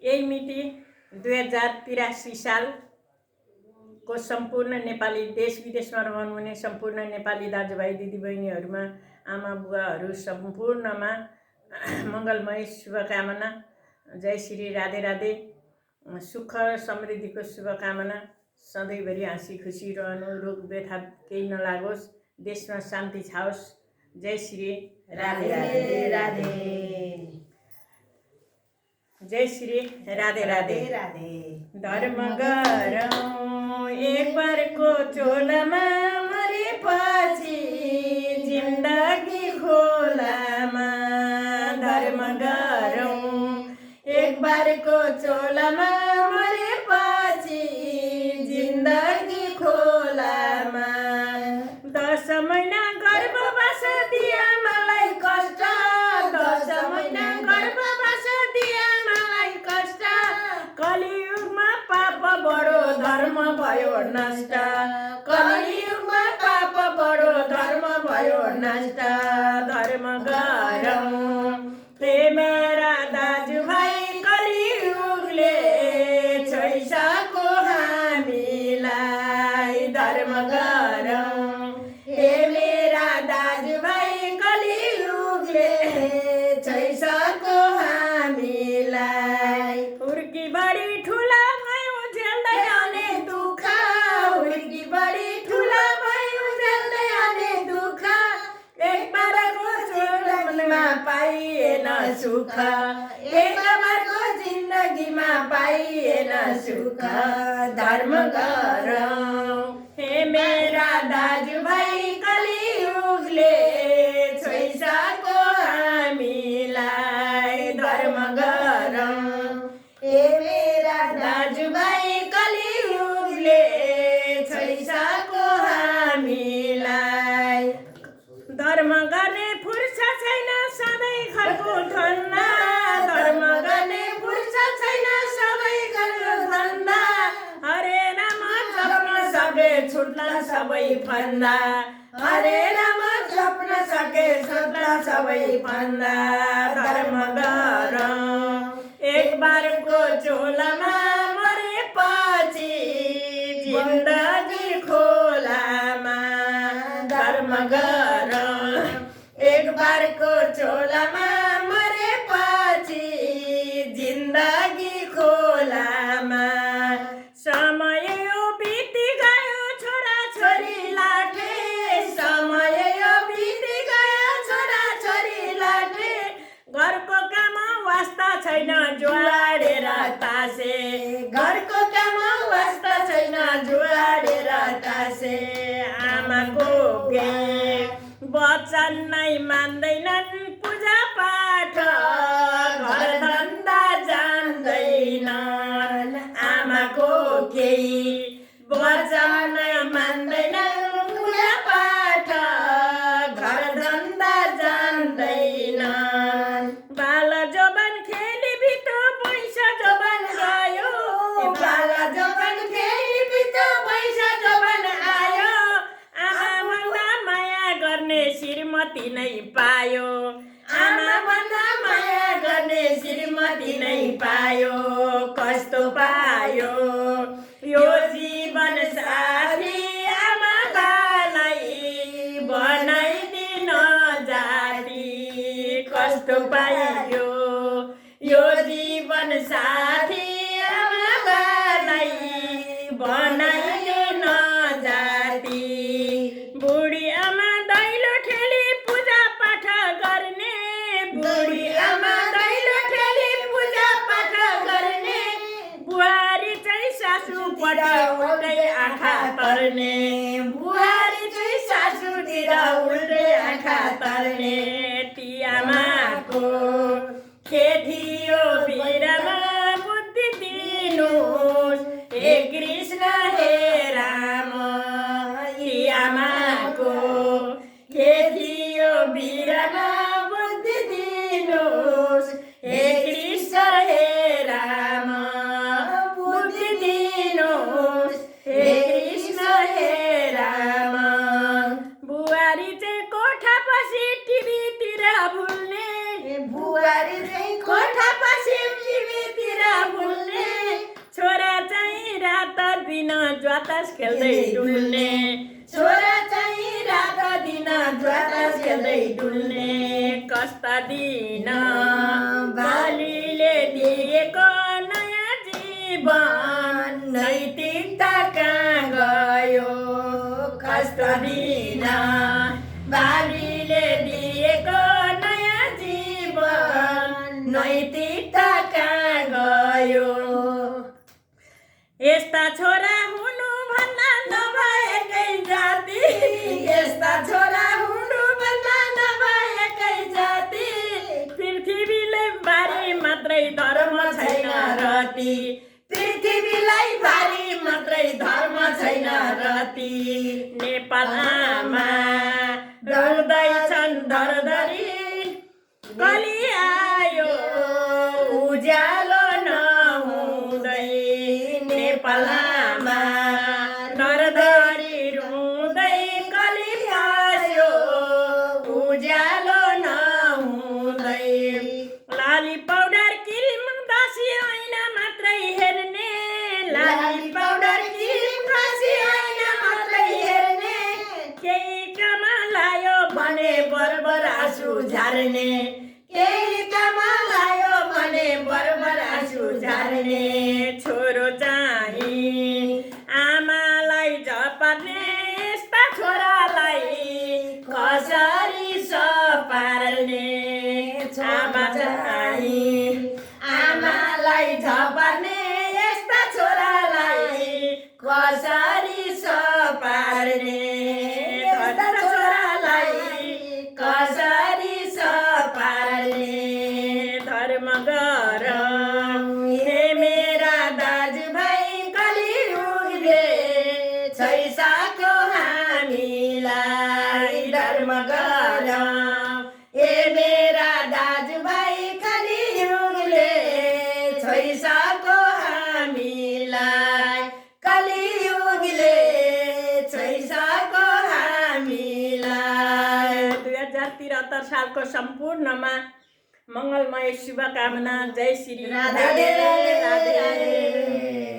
यही मिति 2083 सालको सम्पूर्ण नेपाली देश विदेशमा रहनुहुने सम्पूर्ण नेपाली दाजुभाइ दिदीबहिनीहरूमा आमा बुवाहरू सम्पूर्णमा मङ्गलमय शुभकामना। जय श्री राधे राधे। सुख समृद्धिको शुभकामना। सधैँभरि हाँसी खुसी रहनु, रोग व्यथा केही नलागोस्, देशमा शान्ति छाओस्। जय श्री राधे राधे राधे। जय श्री राधे राधे राधे। धर्म गरौँ एक बारको चोलामा, मरेपछि जिन्दगी खोलामा। धर्म गरौँ एक बारको चोलामा, मरेपछि जिन्दगी खोलामा। 10 महिना गर्भवास दिया मलाई कष्ट, 10 महिना गर्भवास दिया मलाई कष्ट। कलियुगमा पाप बढो धर्म भयो नष्ट, कलियुगमा पाप बढो धर्म भयो नष्ट। धर्म गरौँ हे मेरा दाजुभाइ, कलियुगले छोइसक्यो हामीलाई। धर्म गरौँ हे मेरा दाजुभाइ, कलियुगले छोइसक्यो हामीलाई। हुर्की बढी ठुला भयो झेल्दै आउने दुःख, हुर्की बढी ठुला भयो झेल्दै आउने दुःख। एक बारको जिन्दगीमा पाइएन सुख, एक बारको जिन्दगीमा पाइएन सुख। धर्म गरौँ हे मेरा दाजुभाइ, कलियुगले छोइसक्यो हामीलाई। धर्म गरौँ हे मेरा दाजुभाइ, कलियुगले छोइसक्यो हामीलाई। धर्म गर्ने फुर्सद छैन सधैँ घरको धन्दा, धर्म गर्ने फुर्सद छैन सबै घरको धन्दा। हरे राम जप्न सके छुट्ला सबै फन्दा, हरे राम जप्न सके छुट्ला सबै फन्दा। धर्म गरौँ एक बारको चोलामा, मरेपछि जिन्दगी खोलामा। धर्म गरौँ एक बारको चोलामा, मरेपछि जिन्दगी खोलामा। समय यो बिति गयो छोरा छोरी लाटे, समय यो बिति गयो छोरा छोरी लाटे। घरको काम वास्ता छैन जुवाडेर तासे, घरको काम वास्ता छैन जुवाडेर तासे। आमाको वचन नै मान्दैनन्, पूजा पाठ घर धन्दा जान्दैनन्। आमाको केही वचन मान्दैनन्, पूजा पाठ घर धन्दा जान्दैनन्। बाल जवान खेली बित्यो पैसा जवान गयो, बाल जवान खेली बित्यो पैसा जवान आयो। आमाभन्दा माया गर्ने श्रीमती नै पायो, आमाभन्दा माया गर्ने श्रीमती नै पायो। कस्तो पायो यो जीवन साथी, आमा बालाई बनाइदिन जाती। कस्तो पाइयो यो जीवन साथी, आमा बालाई बनाइदिन जाती। बुढी आमा दैलो ठेली पूजा पाठ गर्ने, बुढी आमा दैलो ठेली पूजा पाठ गर्ने। बुहारी चाहिँ सासूपट्टि उल्टै आँखा तर्ने, बुहारी चाहिँ सासूतिर उल्टै आँखा तर्ने। ती आमाको के थियो भिरमा बुद्धि दिनुहोस्, हे कृष्ण हे राम। यी आमाको के थियो भिरमा बुद्धि दिनुहोस्, हे कृष्ण हे राम। बुद्धि दिनुहोस्, हे कृष्ण हे राम। बुहारी चाहिँ कोठा पछि टिभी तास खेल्दै डुल्ने छोरा चाहिँ रात दिन तास खेल्दै डुल्ने कस्ता दिन बालीले दिएको नयाँ जीवन नैतिकता कहाँ गयो कस्ता दिन बालीले दिएको नयाँ जीवन नैतिकता कहाँ गयो यस्ता छोरा हुनु भन्दा नभएकै जाति यस्ता छोरा हुनु भन्दा नभएकै जाति पृथ्वीले बारी मात्रै धर्म छैन रति पृथ्वीलाई भारी मात्रै धर्म छैन रति नेपाल आमा डढ्दैछन् धरधरी कली आयो उज्यालो नहुँदै नेपाल आमा धरधरी रुँदै कली आयो उज्यालो नहुँदै लाली पाउडर क्रिम दासी ऐना मात्रै हेर्ने लाली पाउडर क्रिम घसी ऐना मात्रै हेर्ने केही कामा लायो भने बरबर आँसु झार्ने केही कामा लायो भने बरबर आँसु झार्ने छोरो चाहिँ आमालाई झपार्ने यस्ता छोरालाई कसरी सपार्ने आमा चाहिँ आमालाई झपार्ने यस्ता छोरालाई कसरी सपार्ने यस्ता छोरालाई कसरी सपार्ने धर्म गर हे मेरा दाजुभाइ कलियुगले छैसाको हामीलाई धर्म गर हे मेरा दाजुभाइ कलियुगले छैसाको हामीलाई कलियुगले छैसाको हामीलाई 2073 सालको सम्पूर्णमा मङ्गलमय शुभकामना। जय श्री राधे राधे।